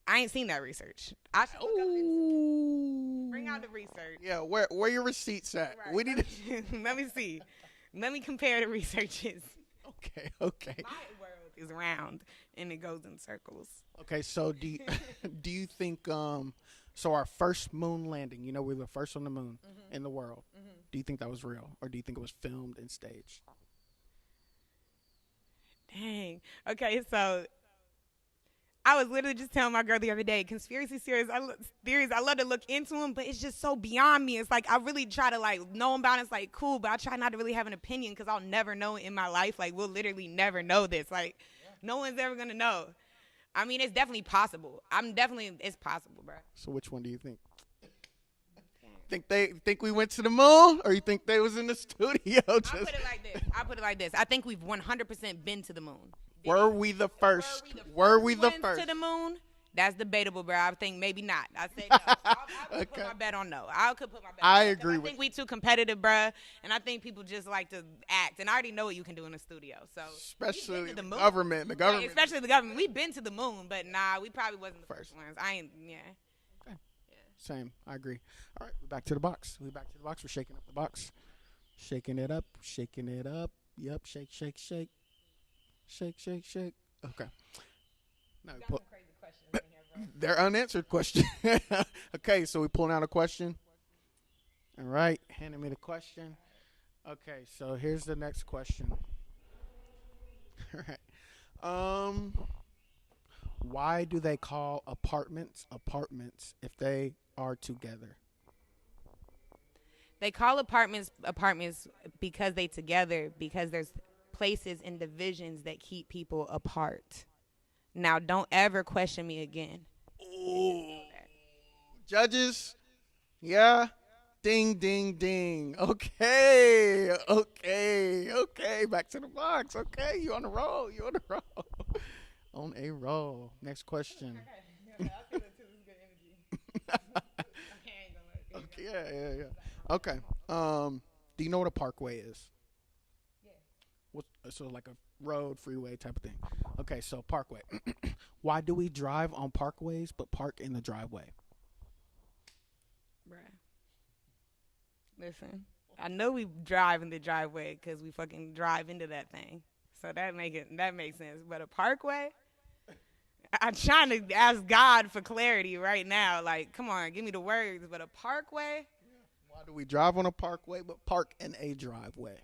B: I ain't seen that research. I should look up and
A: Ooh.
B: bring out the research.
A: Yeah, where your receipts at?
B: Right.
A: We need to.
B: Let me see. Let me compare the researches.
A: Okay.
B: My world is round and it goes in circles.
A: Okay, so do you think so our first moon landing, we were the first on the moon in the world. Do you think that was real, or do you think it was filmed and staged?
B: Dang. Okay, so I was literally just telling my girl the other day, conspiracy theories, I love to look into them, but it's just so beyond me. It's like I really try to know about it. It's like cool, but I try not to really have an opinion because I'll never know in my life. Like we'll literally never know this. Like no one's ever gonna know. I mean, it's definitely possible. It's possible, bro.
A: So which one do you think? Think we went to the moon, or you think they was in the studio?
B: I'll put it like this. I think we've 100% been to the moon.
A: Were we the first? Were we the
B: Went
A: first?
B: to the moon? That's debatable, bro. I think maybe not. I say no. I could
A: Okay.
B: put my bet on no. I could put my bet
A: I
B: on no.
A: agree
B: I
A: with
B: think we too competitive, bruh. And I think people just like to act. And I already know what you can do in the studio. So
A: Especially
B: we've been to
A: the
B: moon.
A: government. The
B: Right,
A: government.
B: especially the government. We've been to the moon, but nah, we probably wasn't the first ones. Yeah.
A: Same. I agree. All right, we're back to the box. We're shaking up the box. Shaking it up. Yep. Shake. Shake. Okay. Now we pull. They're unanswered questions. Okay, so we pulling out a question. All right, handing me the question. Okay, so here's the next question. All right. Why do they call apartments if they are together?
B: They call apartments because they together, because there's places and divisions that keep people apart. Now, don't ever question me again.
A: Ooh. Judges, yeah. Ding, ding, ding. Okay. Back to the box. Okay, you on the roll. On a roll. Next question. Okay, yeah. Okay. Do you know what a parkway is? Yeah. So like a road, freeway type of thing. Okay, so parkway. Why do we drive on parkways but park in the driveway?
B: Bruh. Listen, I know we drive in the driveway because we fucking drive into that thing. So that makes sense. But a parkway? I'm trying to ask God for clarity right now. Like, come on, give me the words. But a parkway?
A: Why do we drive on a parkway but park in a driveway?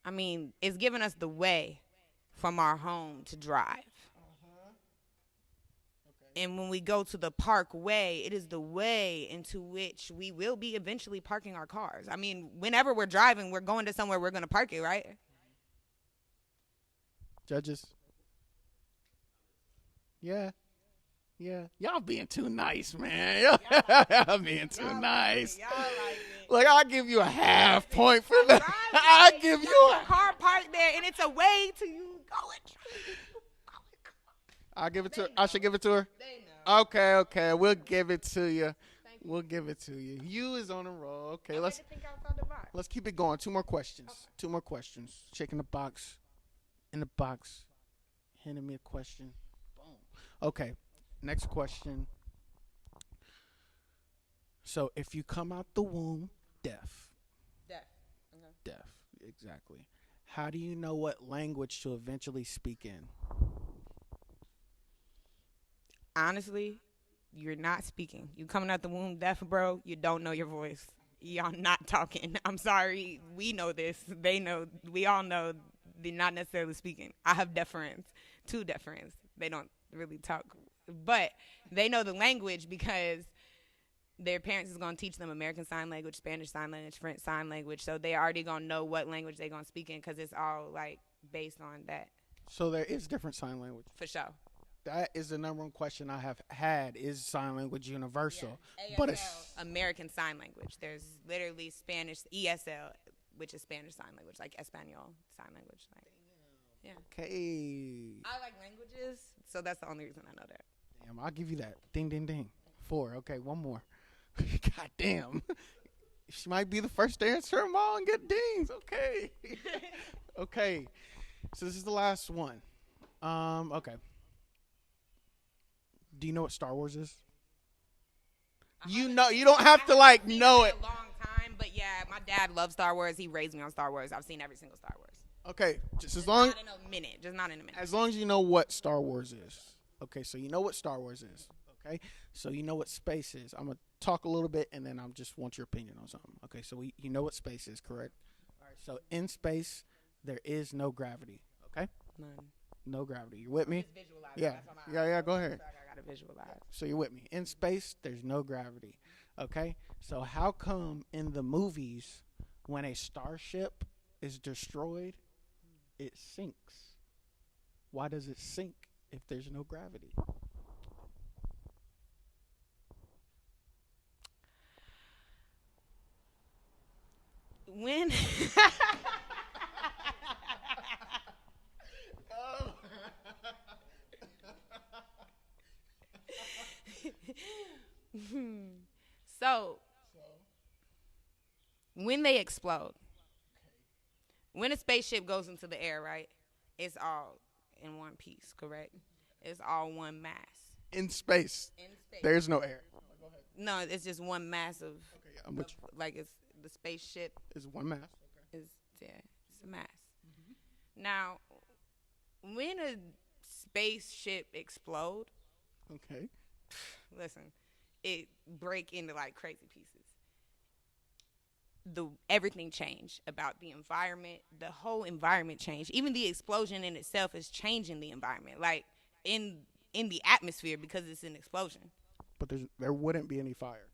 B: I mean, it's giving us the way from our home to drive. Okay. And when we go to the parkway, it is the way into which we will be eventually parking our cars. I mean, whenever we're driving, we're going to somewhere we're going to park it, right?
A: Judges? Yeah. Y'all being too nice, man. Y'all being too nice.
B: Y'all like it.
A: Like, I'll give you a half point for that. I'll give you a
B: car parked there, and it's a way to you
A: I'll give it to her. I should give it to her?
B: They know.
A: Okay. We'll give it to you. We'll give it to you. You is on a roll. Okay, let's keep it going. Two more questions. Checking the box. In the box. Handing me a question. Boom. Okay. Next question. So if you come out the womb deaf.
B: Okay.
A: Deaf. Exactly. How do you know what language to eventually speak in?
B: Honestly, you're not speaking. You coming out the womb deaf, bro, you don't know your voice. Y'all not talking. I'm sorry. We know this. They know. We all know they're not necessarily speaking. I have deaf friends. 2 deaf friends. They don't really talk. But they know the language because their parents is going to teach them American Sign Language, Spanish Sign Language, French Sign Language. So they already going to know what language they're going to speak in because it's all, like, based on that.
A: So there is different sign language.
B: For sure.
A: That is the number one question I have had. Is sign language universal?
B: Yeah.
A: But it's
B: American Sign Language. There's literally Spanish, ESL, which is Spanish Sign Language, like Espanol Sign Language. Like, yeah.
A: Okay.
B: I like languages, so that's the only reason I know that.
A: Damn, I'll give you that. Ding, ding, ding. 4. Okay, one more. God damn. She might be the first to answer them all and get dings. Okay. Okay. So this is the last one. Okay. Do you know what Star Wars is? You know, you don't have to like know it.
B: A long time, but yeah, my dad loves Star Wars. He raised me on Star Wars. I've seen every single Star Wars.
A: Okay, just
B: not in a minute. Just not in a minute.
A: As long as you know what Star Wars is. Okay, so you know what Star Wars is. Okay, so you know what space is. I'm gonna talk a little bit, and then I just want your opinion on something. Okay, so you know what space is, correct? All right. So in space, there is no gravity. Okay.
B: None.
A: No gravity. You with me?
B: Visualize
A: Yeah. Yeah. Go ahead.
B: I gotta visualize.
A: So you're with me. In space, there's no gravity. Okay? So how come in the movies, when a starship is destroyed, it sinks? Why does it sink if there's no gravity?
B: When So, when they explode, when a spaceship goes into the air, right, it's all in one piece, correct? It's all one mass.
A: In space. There's no air.
B: No, it's just one mass of, like it's the spaceship.
A: Is one mass.
B: Okay. It's a mass. Mm-hmm. Now, when a spaceship explode,
A: okay,
B: listen, it break into like crazy pieces. Everything changed about the environment. The whole environment changed. Even the explosion in itself is changing the environment, like in the atmosphere because it's an explosion.
A: But there wouldn't be any fire.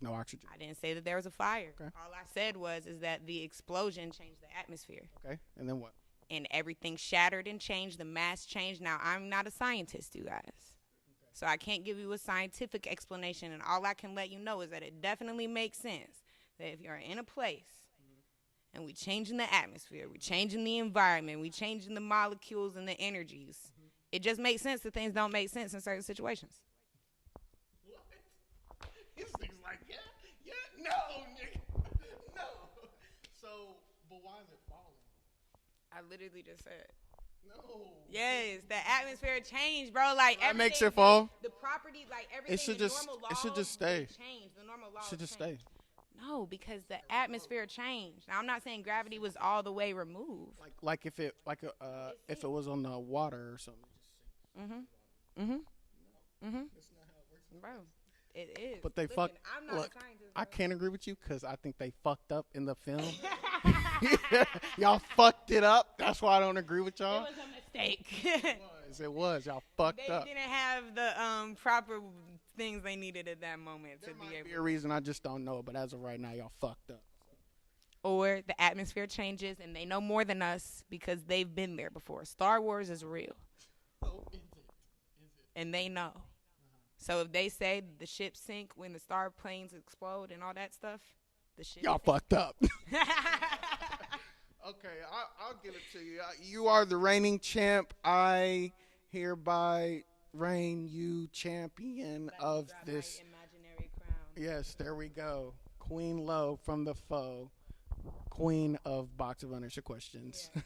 A: was no oxygen.
B: I didn't say that there was a fire.
A: Okay.
B: All I said is that the explosion changed the atmosphere.
A: Okay, and then what?
B: And everything shattered and changed. The mass changed. Now, I'm not a scientist, you guys. So I can't give you a scientific explanation. And all I can let you know is that it definitely makes sense that if you're in a place and we changing the atmosphere, we changing the environment, we changing the molecules and the energies, it just makes sense that things don't make sense in certain situations.
A: What? This thing's like, yeah, no, nigga, no. So, but why is it falling?
B: I literally just said.
A: No.
B: Yes, the atmosphere changed, bro. Like
A: That makes
B: everything-
A: it fall?
B: The property, like everything.
A: It should
B: the
A: just.
B: normal
A: It should
B: laws,
A: just stay.
B: they changed. The normal laws
A: Should just
B: changed.
A: stay.
B: No, because the atmosphere changed. Now, I'm not saying gravity was all the way removed.
A: Like if it if it was on the water or something.
B: Bro, it is.
A: But they
B: Listen,
A: fucked.
B: I'm not
A: Look,
B: a scientist.
A: I can't agree with you because I think they fucked up in the film. Y'all fucked it up. That's why I don't agree with y'all.
B: It was a mistake.
A: It was. Y'all fucked
B: They
A: up.
B: didn't have the proper things they needed at that moment to be
A: Might
B: able.
A: be a reason I just don't know. But as of right now, y'all fucked up.
B: Or the atmosphere changes and they know more than us because they've been there before. Star Wars is real.
A: Oh, is it?
B: And they know. So if they say the ships sink when the star planes explode and all that stuff, the shit.
A: Y'all fucked up. Okay, I'll give it to you. You are the reigning champ. I hereby reign you champion of this.
B: Imaginary crown.
A: Yes, there we go. Queen Low from the foe. Queen of Box of Unanswered Questions. Yeah.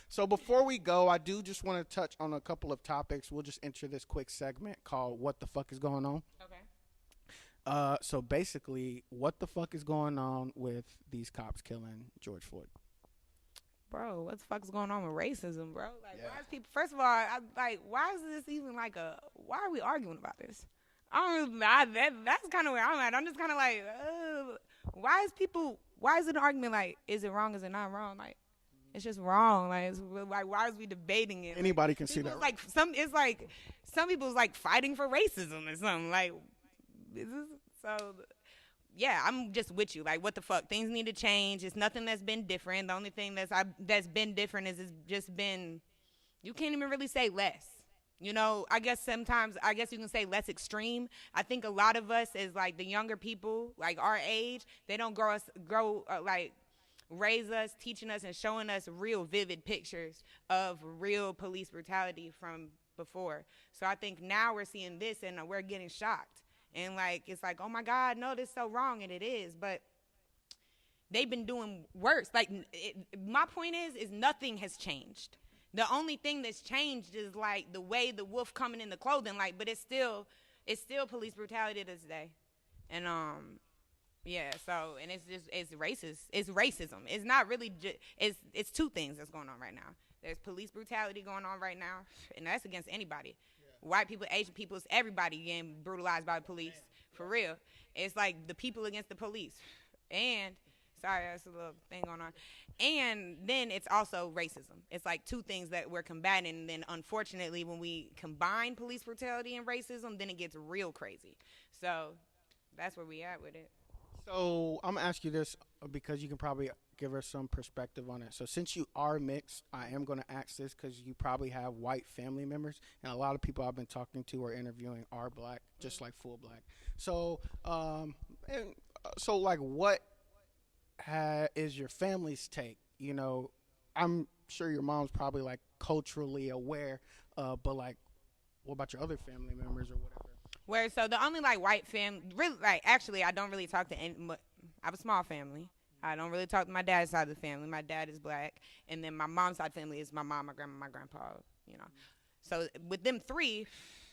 A: So before we go, I do just want to touch on a couple of topics. We'll just enter this quick segment called What the Fuck is Going On?
B: Okay.
A: So basically, what the fuck is going on with these cops killing George Floyd?
B: Bro, what the fuck is going on with racism, bro? Like,
A: Yeah.
B: why is people? First of all, why is this even like a? Why are we arguing about this? That's kind of where I'm at. I'm just kind of like, why is it an argument? Like, is it wrong? Is it not wrong? Like, it's just wrong. Like, it's like, why is we debating it?
A: Anybody can see that.
B: Like some people's like fighting for racism or something. Like, so. Yeah, I'm just with you. Like, what the fuck? Things need to change. It's nothing that's been different. The only thing that's been different is it's just been, you can't even really say less. You know, I guess you can say less extreme. I think a lot of us as, like, the younger people, like our age, they don't raise us, teaching us, and showing us real vivid pictures of real police brutality from before. So I think now we're seeing this and we're getting shocked. And, like, it's like, oh, my God, no, this is so wrong, and it is. But they've been doing worse. Like, my point is nothing has changed. The only thing that's changed is, like, the way the wolf coming in the clothing. Like, but it's still police brutality to this day. And, yeah, so, and it's racist. It's racism. It's not really just, it's two things that's going on right now. There's police brutality going on right now, and that's against anybody. White people, Asian people, it's everybody getting brutalized by the police. For real. It's like the people against the police. And, sorry, that's a little thing going on. And then it's also racism. It's like two things that we're combating. And then, unfortunately, when we combine police brutality and racism, then it gets real crazy. So that's where we at with it.
A: So I'm going to ask you this because you can probably give us some perspective on it. So since you are mixed, I am going to ask this because you probably have white family members, and a lot of people I've been talking to or interviewing are black, just like full black. So, like, what is your family's take? You know, I'm sure your mom's probably, like, culturally aware, but, like, what about your other family members or whatever?
B: So the only, like, white family, really, like, actually, I don't really talk to any, I have a small family. I don't really talk to my dad's side of the family. My dad is black. And then my mom's side of the family is my mom, my grandma, my grandpa, you know. So with them three,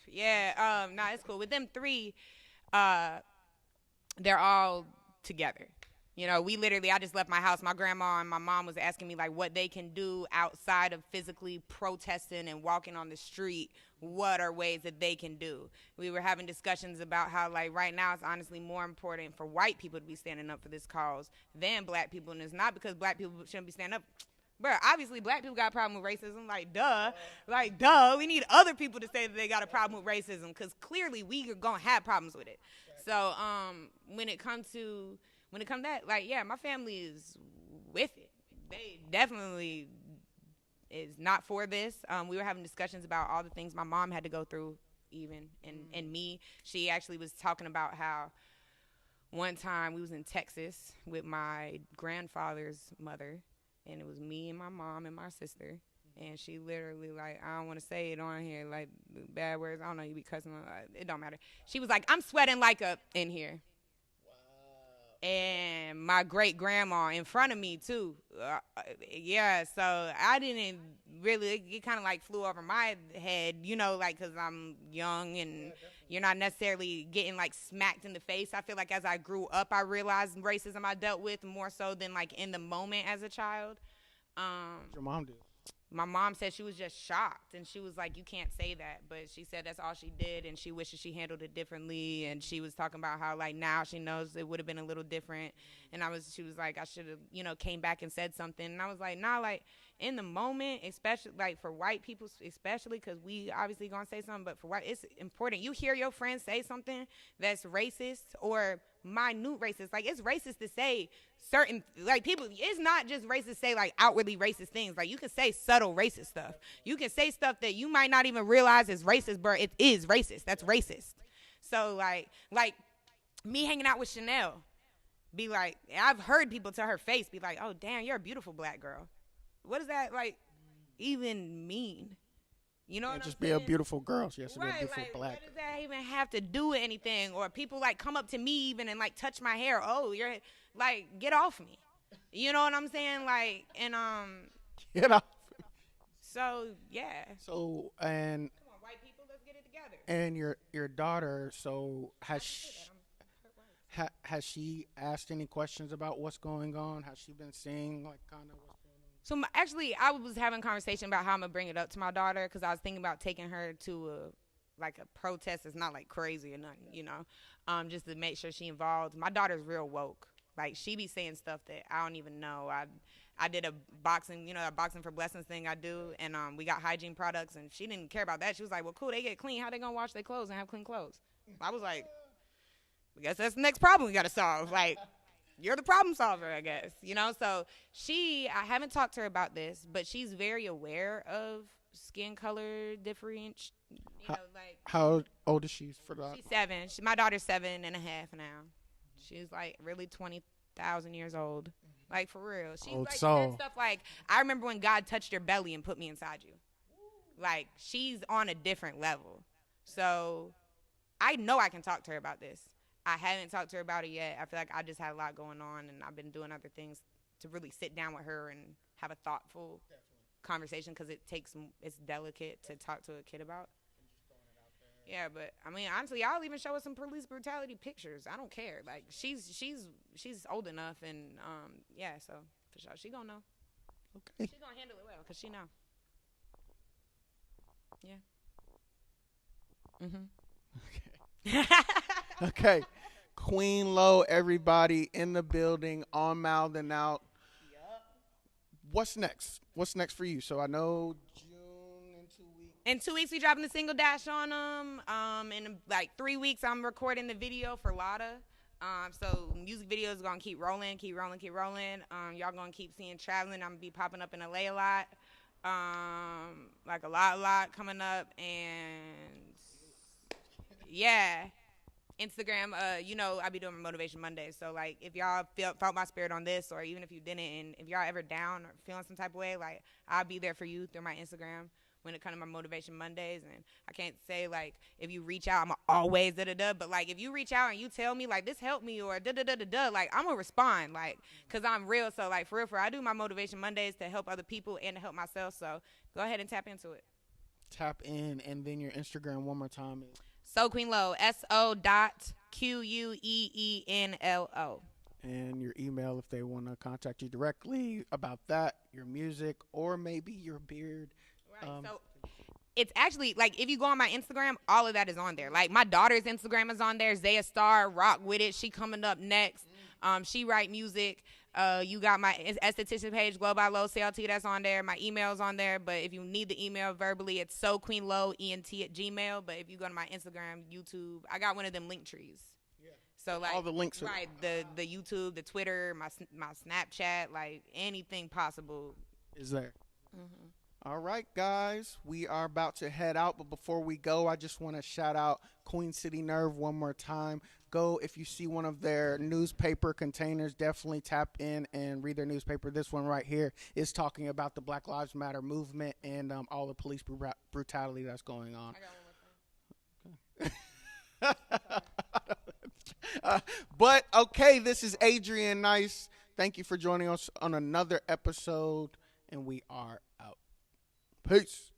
B: it's cool. With them three, they're all together. You know, I just left my house. My grandma and my mom was asking me, like, what they can do outside of physically protesting and walking on the street. What are ways that they can do? We were having discussions about how, like, right now it's honestly more important for white people to be standing up for this cause than black people. And it's not because black people shouldn't be standing up. Bro, obviously black people got a problem with racism. Like, duh. Like, duh. We need other people to say that they got a problem with racism because clearly we are going to have problems with it. So when it comes to that, like, yeah, my family is with it. They definitely is not for this. We were having discussions about all the things my mom had to go through, even, and me. She actually was talking about how one time we was in Texas with my grandfather's mother, and it was me and my mom and my sister. And she literally, like, I don't want to say it on here, like, bad words. I don't know, you be cussing. It don't matter. She was like, I'm sweating like a in here. Wow. And my great-grandma in front of me, too. Yeah, so I didn't really, it kind of, like, flew over my head, you know, like, because I'm young and you're not necessarily getting, like, smacked in the face. I feel like as I grew up, I realized racism I dealt with more so than, like, in the moment as a child.
A: What your mom did?
B: My mom said she was just shocked, and she was like, you can't say that, but she said that's all she did, and she wishes she handled it differently, and she was talking about how, like, now she knows it would have been a little different, and she was like, I should have, you know, came back and said something, and I was like, nah, like, in the moment, especially, like, for white people, especially, because we obviously gonna say something, but for white, it's important. You hear your friend say something that's racist or minute racist, like, it's racist to say certain, like, people, it's not just racist to say, like, outwardly racist things. Like, you can say subtle racist stuff. You can say stuff that you might not even realize is racist, but it is racist. That's racist. So, like me hanging out with Chanel, be like, I've heard people to her face be like, oh, damn, you're a beautiful black girl. What does that, like, even mean? You know what I'm
A: just
B: saying?
A: be a beautiful girl. She has to be a
B: Right,
A: beautiful
B: like,
A: black
B: what does that even have to do with anything? Or people, like, come up to me even and, like, touch my hair. Oh, you're, like, get off me. You know what I'm saying? Like, and,
A: Get off.
B: so, yeah.
A: So, and
B: Come on, white people, let's get it together.
A: and your daughter, so has she asked any questions about what's going on? Has she been seeing, like, kind of what's going on?
B: So, actually, I was having a conversation about how I'm going to bring it up to my daughter, because I was thinking about taking her to a protest. It's not, like, crazy or nothing, you know, just to make sure she involved. My daughter's real woke. Like, she be saying stuff that I don't even know. I did a boxing, you know, a boxing for blessings thing I do, and we got hygiene products, and she didn't care about that. She was like, well, cool, they get clean. How they going to wash their clothes and have clean clothes? I was like, I guess that's the next problem we got to solve. Like, you're the problem solver, I guess, you know? So I haven't talked to her about this, but she's very aware of skin color difference, you know, like.
A: How old is she for that?
B: She's 7. My daughter's 7.5 now. She's, like, really 20,000 years old. Like, for real. She's,
A: Old
B: like,
A: soul.
B: said stuff like, I remember when God touched your belly and put me inside you. Like, she's on a different level. So I know I can talk to her about this. I haven't talked to her about it yet. I feel like I just had a lot going on, and I've been doing other things to really sit down with her and have a thoughtful conversation, because it's delicate to talk to a kid about. Yeah, but I mean, honestly, I'll even show her some police brutality pictures. I don't care. Like, she's old enough, and yeah, so for sure she gonna know.
A: Okay.
B: She's gonna handle it well, cause she know. Yeah.
A: Okay. Okay. Queen Lo, everybody in the building on Mouthin Out. Yep. What's next? What's next for you? So I know
B: in 2 weeks we dropping the single Dash on them. In like 3 weeks I'm recording the video for Lotta. So music videos gonna keep rolling. Y'all gonna keep seeing traveling. I'm gonna be popping up in LA a lot. Like a lot coming up, and yeah. Instagram, you know, I be doing Motivation Mondays. So, like, if y'all felt my spirit on this, or even if you didn't, and if y'all ever down or feeling some type of way, like, I'll be there for you through my Instagram when it comes to my Motivation Mondays. And I can't say, like, if you reach out, I'm always da-da-da. But, like, if you reach out and you tell me, like, this helped me, or da-da-da-da-da, like, I'm going to respond, like, because I'm real. So, like, for real, I do my Motivation Mondays to help other people and to help myself. So, go ahead and tap into it.
A: Tap in, and then your Instagram one more time is
B: So Queen Lo, SO.QUEENLO.
A: And your email if they want to contact you directly about that, your music, or maybe your beard.
B: Right. So it's actually, like, if you go on my Instagram, all of that is on there. Like, my daughter's Instagram is on there. Zaya Star, rock with it. She coming up next. She write music. You got my esthetician page, Glow by Lo, CLT, that's on there. My email's on there, but if you need the email verbally, it's SoQueenLo, ENT @gmail. But if you go to my Instagram, YouTube, I got one of them link trees. Yeah. So like
A: all the links are
B: right, the YouTube, the Twitter, my Snapchat, like anything possible
A: is there. All right, guys, we are about to head out, but before we go, I just want to shout out Queen City Nerve one more time. Go, if you see one of their newspaper containers, definitely tap in and read their newspaper. This one right here is talking about the Black Lives Matter movement and all the police brutality that's going on. But okay, this is Adrian Nyce. Thank you for joining us on another episode, and we are out. Peace.